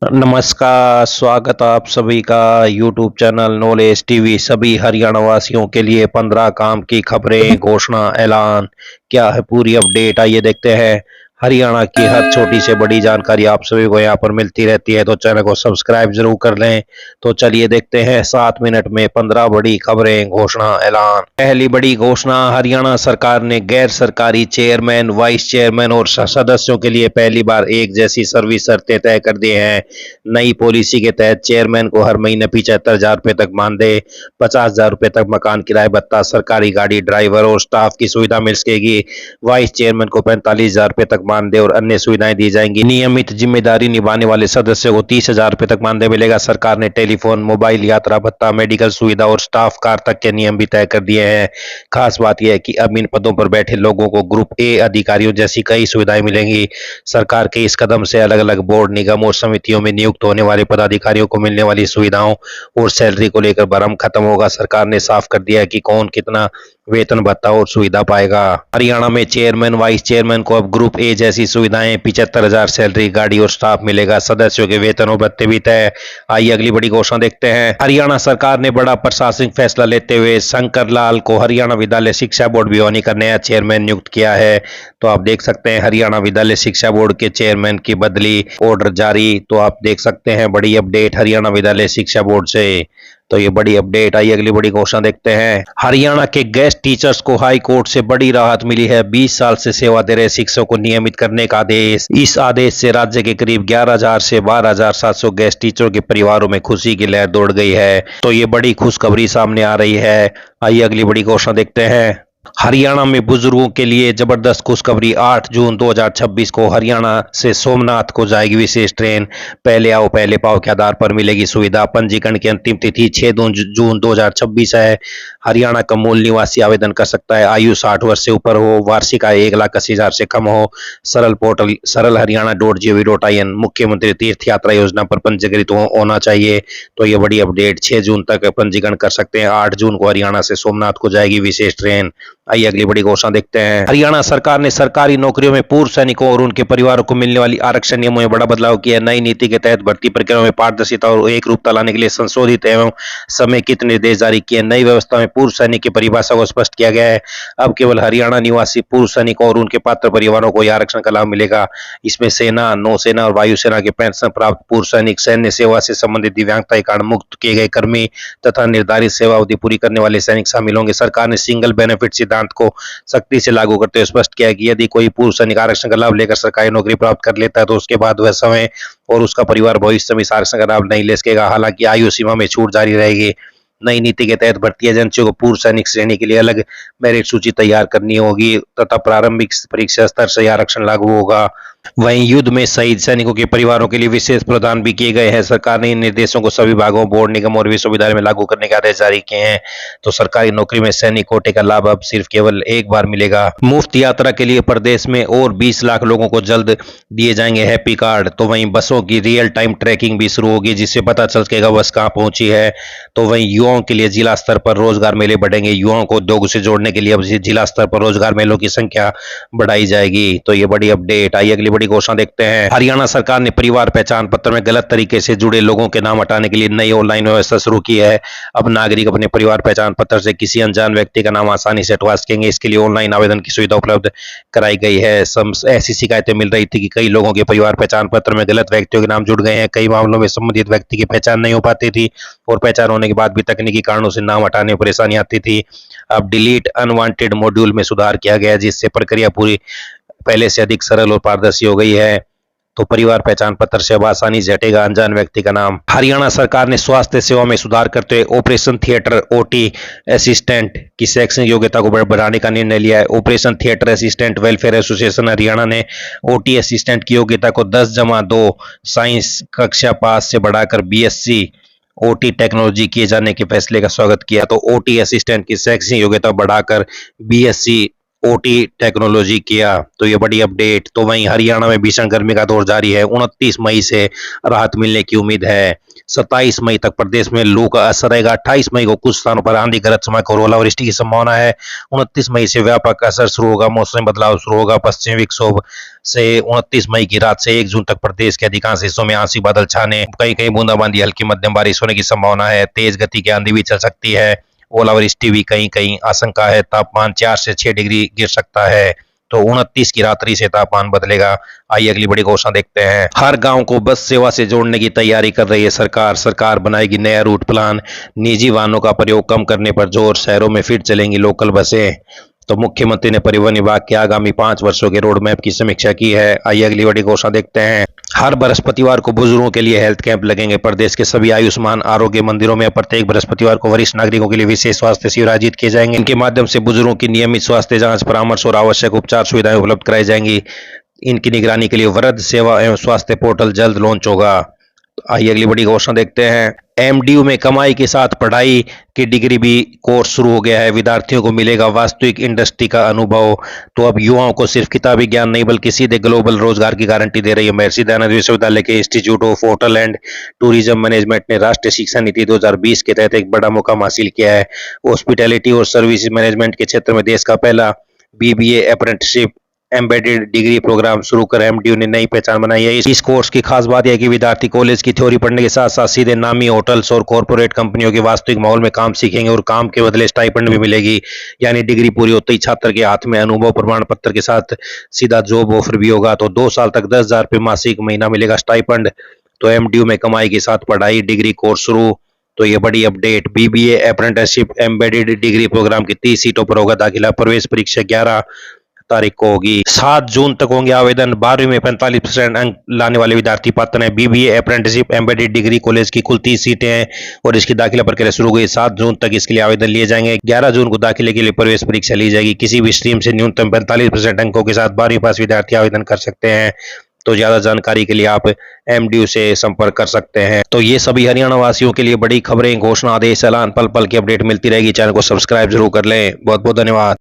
नमस्कार, स्वागत आप सभी का यूट्यूब चैनल नॉलेज टीवी। सभी हरियाणा वासियों के लिए 15 काम की खबरें, घोषणा, ऐलान, क्या है पूरी अपडेट, आइए देखते हैं। हरियाणा की हर छोटी से बड़ी जानकारी आप सभी को यहाँ पर मिलती रहती है, तो चैनल को सब्सक्राइब जरूर कर लें। तो चलिए देखते हैं 7 मिनट में 15 बड़ी खबरें, घोषणा, ऐलान। पहली बड़ी घोषणा, हरियाणा सरकार ने गैर सरकारी चेयरमैन, वाइस चेयरमैन और सदस्यों के लिए पहली बार एक जैसी सर्विस शर्तें तय कर दी हैं। नई पॉलिसी के तहत चेयरमैन को हर महीने 75,000 रुपए तक मानदेय, 50,000 रुपए तक मकान किराए भत्ता, सरकारी गाड़ी, ड्राइवर और स्टाफ की सुविधा मिल सकेगी। वाइस चेयरमैन को 45,000 रुपए तक मानदेय और अन्य सुविधाएं दी जाएंगी। नियमित जिम्मेदारी निभाने वाले सदस्य को 30,000 रुपए तक मानदेय मिलेगा। सरकार ने टेलीफोन, मोबाइल, यात्रा भत्ता, मेडिकल सुविधा और स्टाफ कार तक के नियम भी तय कर दिए हैं। खास बात यह है कि अब इन पदों पर बैठे लोगों को ग्रुप ए अधिकारियों जैसी कई सुविधाएं मिलेंगी। सरकार के इस कदम से अलग अलग बोर्ड, निगम और समितियों में नियुक्त होने वाले पदाधिकारियों को मिलने वाली सुविधाओं और सैलरी को लेकर भ्रम खत्म होगा। सरकार ने साफ कर दिया है कि कौन कितना वेतन भत्ता और सुविधा पाएगा। हरियाणा में चेयरमैन, वाइस चेयरमैन को अब ग्रुप ए जैसी सुविधाएं, 75,000 सैलरी, गाड़ी और स्टाफ मिलेगा। सदस्यों के वेतन और भत्ते भी तय। आइए अगली बड़ी घोषणा देखते हैं। हरियाणा सरकार ने बड़ा प्रशासनिक फैसला लेते हुए शंकर लाल को हरियाणा विद्यालय शिक्षा बोर्ड भिवानी का नया चेयरमैन नियुक्त किया है। तो आप देख सकते हैं हरियाणा विद्यालय शिक्षा बोर्ड के चेयरमैन की बदली, ऑर्डर जारी। तो आप देख सकते हैं बड़ी अपडेट हरियाणा विद्यालय शिक्षा बोर्ड से। तो ये बड़ी अपडेट। आइए अगली बड़ी घोषणा देखते हैं। हरियाणा के गेस्ट टीचर्स को हाई कोर्ट से बड़ी राहत मिली है। 20 साल से सेवा दे रहे शिक्षकों को नियमित करने का आदेश। इस आदेश से राज्य के करीब 11,000 से 12,700 गेस्ट टीचरों के परिवारों में खुशी की लहर दौड़ गई है। तो ये बड़ी खुशखबरी सामने आ रही है। आइए अगली बड़ी घोषणा देखते हैं। हरियाणा में बुजुर्गों के लिए जबरदस्त खुशखबरी। 8 जून 2026 को हरियाणा से सोमनाथ को जाएगी विशेष ट्रेन। पहले आओ पहले पाओ के आधार पर मिलेगी सुविधा। पंजीकरण की अंतिम तिथि 6 जून 2026 है। हरियाणा का मूल निवासी आवेदन कर सकता है। आयु 60 वर्ष से ऊपर हो, वार्षिक आय 1,80,000 से कम हो। सरल पोर्टल सरलहरियाणा.gov.in। मुख्यमंत्री तीर्थ यात्रा योजना पर पंजीकृत होना चाहिए। तो ये बड़ी अपडेट। 6 जून तक पंजीकरण कर सकते हैं। 8 जून को हरियाणा से सोमनाथ को जाएगी विशेष ट्रेन। आइए अगली बड़ी घोषणा देखते हैं। हरियाणा सरकार ने सरकारी नौकरियों में पूर्व सैनिकों और उनके परिवारों को मिलने वाली आरक्षण नियमों में बड़ा बदलाव किया है। नई नीति के तहत भर्ती प्रक्रिया में पारदर्शिता और एक रूपता लाने के लिए संशोधित एवं समेकित निर्देश जारी किए। नई व्यवस्था में पूर्व सैनिक की परिभाषा को स्पष्ट किया गया है। अब केवल हरियाणा निवासी पूर्व सैनिकों और उनके पात्र परिवारों को यह आरक्षण का लाभ मिलेगा। इसमें सेना, नौसेना और वायुसेना के पेंशन प्राप्त पूर्व सैनिक, सैन्य सेवा से संबंधित दिव्यांगता के कारण मुक्त किए गए कर्मी तथा निर्धारित सेवा अवधि पूरी करने वाले सैनिक शामिल होंगे। सरकार ने सिंगल बेनिफिट सिद्धांत को सख्ती से लागू करते हुए स्पष्ट किया कि यदि कोई पूर्व सैनिक आरक्षण का लाभ लेकर सरकारी नौकरी प्राप्त कर लेता है तो उसके बाद वह समय और उसका परिवार भविष्य में इस आरक्षण का लाभ नहीं ले सकेगा। हालांकि आयु सीमा में छूट जारी रहेगी। नई नीति के तहत भर्ती एजेंसियों को पूर्व सैनिक श्रेणी के लिए अलग मेरिट सूची तैयार करनी होगी तथा प्रारंभिक परीक्षा स्तर से आरक्षण लागू होगा। वहीं युद्ध में शहीद सैनिकों के परिवारों के लिए विशेष प्रावधान भी किए गए हैं। सरकार ने इन निर्देशों को सभी विभागों, बोर्ड, निगम और विश्वविद्यालय में लागू करने के आदेश जारी किए हैं। तो सरकारी नौकरी में सैनिक कोटे का लाभ अब सिर्फ केवल एक बार मिलेगा। मुफ्त यात्रा के लिए प्रदेश में और 20 लाख लोगों को जल्द दिए जाएंगे हैप्पी कार्ड। तो वहीं बसों की रियल टाइम ट्रैकिंग भी शुरू होगी, जिससे पता चल सकेगा बस कहां पहुंची है। तो वहीं युवाओं के लिए जिला स्तर पर रोजगार मेले बढ़ेंगे। युवाओं को उद्योग से जोड़ने के लिए अब जिला स्तर पर रोजगार मेलों की संख्या बढ़ाई जाएगी। तो ये बड़ी अपडेट। आई अगली बड़ी घोषणा देखते हैं। हरियाणा सरकार ने परिवार पहचान पत्र में गलत तरीके से जुड़े लोगों के नाम हटाने के लिए नई ऑनलाइन व्यवस्था शुरू की है। अब नागरिक अपने परिवार पहचान पत्र से किसी अनजान व्यक्ति का नाम आसानी से हटवा सकेंगे। इसके लिए ऑनलाइन आवेदन की सुविधा उपलब्ध कराई गई है। ऐसी शिकायतें मिल रही थी कि कई लोगों के परिवार पहचान पत्र में गलत व्यक्तियों के नाम जुड़ गए हैं। कई मामलों में संबंधित व्यक्ति की पहचान नहीं हो पाती थी और पहचान होने के बाद भी तकनीकी कारणों से नाम हटाने में परेशानी आती थी। अब डिलीट अनवांटेड मॉड्यूल में सुधार किया गया है, जिससे प्रक्रिया पूरी पहले से अधिक सरल और पारदर्शी हो गई है। तो परिवार पहचान पत्र से अब आसानी से हटेगा अनजान व्यक्ति का नाम। हरियाणा सरकार ने स्वास्थ्य सेवा में सुधार करते हुए ऑपरेशन थिएटर ओटी असिस्टेंट की शैक्षणिक योग्यता को बढ़ाने का निर्णय लिया है। Operation theatre assistant welfare association Haryana ने ओटी असिस्टेंट की योग्यता को 10+2 साइंस कक्षा पास से बढ़ाकर बीएससी ओटी टेक्नोलॉजी किए जाने के फैसले का स्वागत किया। तो ओटी असिस्टेंट की शैक्षणिक योग्यता बढ़ाकर बीएससी ओटी टेक्नोलॉजी किया। तो ये बड़ी अपडेट। तो वहीं हरियाणा में भीषण गर्मी का दौर जारी है। 29 मई से राहत मिलने की उम्मीद है। 27 मई तक प्रदेश में लू का असर रहेगा। 28 मई को कुछ स्थानों पर आंधी गरज चमक और ओलावृष्टि की संभावना है। 29 मई से व्यापक असर शुरू होगा, मौसम बदलाव शुरू होगा। पश्चिमी विक्षोभ से 29 मई की रात से 1 जून तक प्रदेश के अधिकांश हिस्सों में आंशिक बादल छाने, कहीं कहीं बूंदाबांदी, हल्की मध्यम बारिश होने की संभावना है। तेज गति की आंधी भी चल सकती है, ओलावृष्टि भी कहीं कहीं आशंका है। तापमान 4 से 6 डिग्री गिर सकता है। तो 29 की रात्रि से तापमान बदलेगा। आइए अगली बड़ी घोषणा देखते हैं। हर गांव को बस सेवा से जोड़ने की तैयारी कर रही है सरकार। सरकार बनाएगी नया रूट प्लान। निजी वाहनों का प्रयोग कम करने पर जोर, शहरों में फिर चलेंगी लोकल बसें। तो मुख्यमंत्री ने परिवहन विभाग के आगामी 5 वर्षों के रोड मैप की समीक्षा की है। आइए अगली बड़ी घोषणा देखते हैं। हर बृहस्पतिवार को बुजुर्गों के लिए हेल्थ कैंप लगेंगे। प्रदेश के सभी आयुष्मान आरोग्य मंदिरों में प्रत्येक बृहस्पतिवार को वरिष्ठ नागरिकों के लिए विशेष स्वास्थ्य शिविर आयोजित किए जाएंगे। इनके माध्यम से बुजुर्गों की नियमित स्वास्थ्य जांच, परामर्श और आवश्यक उपचार सुविधाएं उपलब्ध कराई जाएंगी। इनकी निगरानी के लिए वृद्ध सेवा एवं स्वास्थ्य पोर्टल जल्द लॉन्च होगा। आइए अगली बड़ी घोषणा देखते हैं। एमडीयू में कमाई के साथ पढ़ाई की डिग्री भी कोर्स शुरू हो गया है। विद्यार्थियों को मिलेगा वास्तविक इंडस्ट्री का अनुभव। तो अब युवाओं को सिर्फ किताबी ज्ञान नहीं बल्कि सीधे ग्लोबल रोजगार की गारंटी दे रही है महर्षि दयानंद विश्वविद्यालय के institute of hotel and tourism management ने राष्ट्रीय शिक्षा नीति 2020 के तहत एक बड़ा मुकाम हासिल किया है। हॉस्पिटैलिटी और सर्विस मैनेजमेंट के क्षेत्र में देश का पहला BBA apprenticeship embedded degree program शुरू कर एमडीयू ने नई पहचान बनाई है। इस कोर्स की खास बात यह है कि विद्यार्थी कॉलेज की थ्योरी पढ़ने के साथ साथ सीधे नामी होटल्स और कॉर्पोरेट कंपनियों के वास्तविक माहौल में काम सीखेंगे और काम के बदले स्टाइपेंड भी मिलेगी। यानी डिग्री पूरी होते ही छात्र के हाथ में अनुभव प्रमाण पत्र के साथ सीधा जॉब ऑफर भी होगा। तो 2 साल तक 10,000 रुपये मासिक महीना मिलेगा स्टाइपेंड। तो एमडीयू में कमाई के साथ पढ़ाई, डिग्री कोर्स शुरू। तो ये बड़ी update. BBA apprenticeship embedded degree program की 30 सीटों पर होगा दाखिला। प्रवेश परीक्षा 11 तारीख को होगी। 7 जून तक होंगे आवेदन। 12वीं में 45% अंक लाने वाले विद्यार्थी पात्र हैं। BBA apprenticeship embedded degree college की कुल 30 सीटें हैं और इसकी दाखिला प्रक्रिया शुरू हुई। 7 जून तक इसके लिए आवेदन लिए जाएंगे। 11 जून को दाखिले के लिए प्रवेश परीक्षा ली जाएगी। किसी भी स्ट्रीम से न्यूनतम 45% अंकों के साथ 12वीं पास विद्यार्थी आवेदन कर सकते हैं। तो ज्यादा जानकारी के लिए आप एमडीयू से संपर्क कर सकते हैं। तो ये सभी हरियाणा वासियों के लिए बड़ी खबरें, घोषणा, आदेश, ऐलान, पल पल की अपडेट मिलती रहेगी। चैनल को सब्सक्राइब जरूर कर लें। बहुत बहुत धन्यवाद।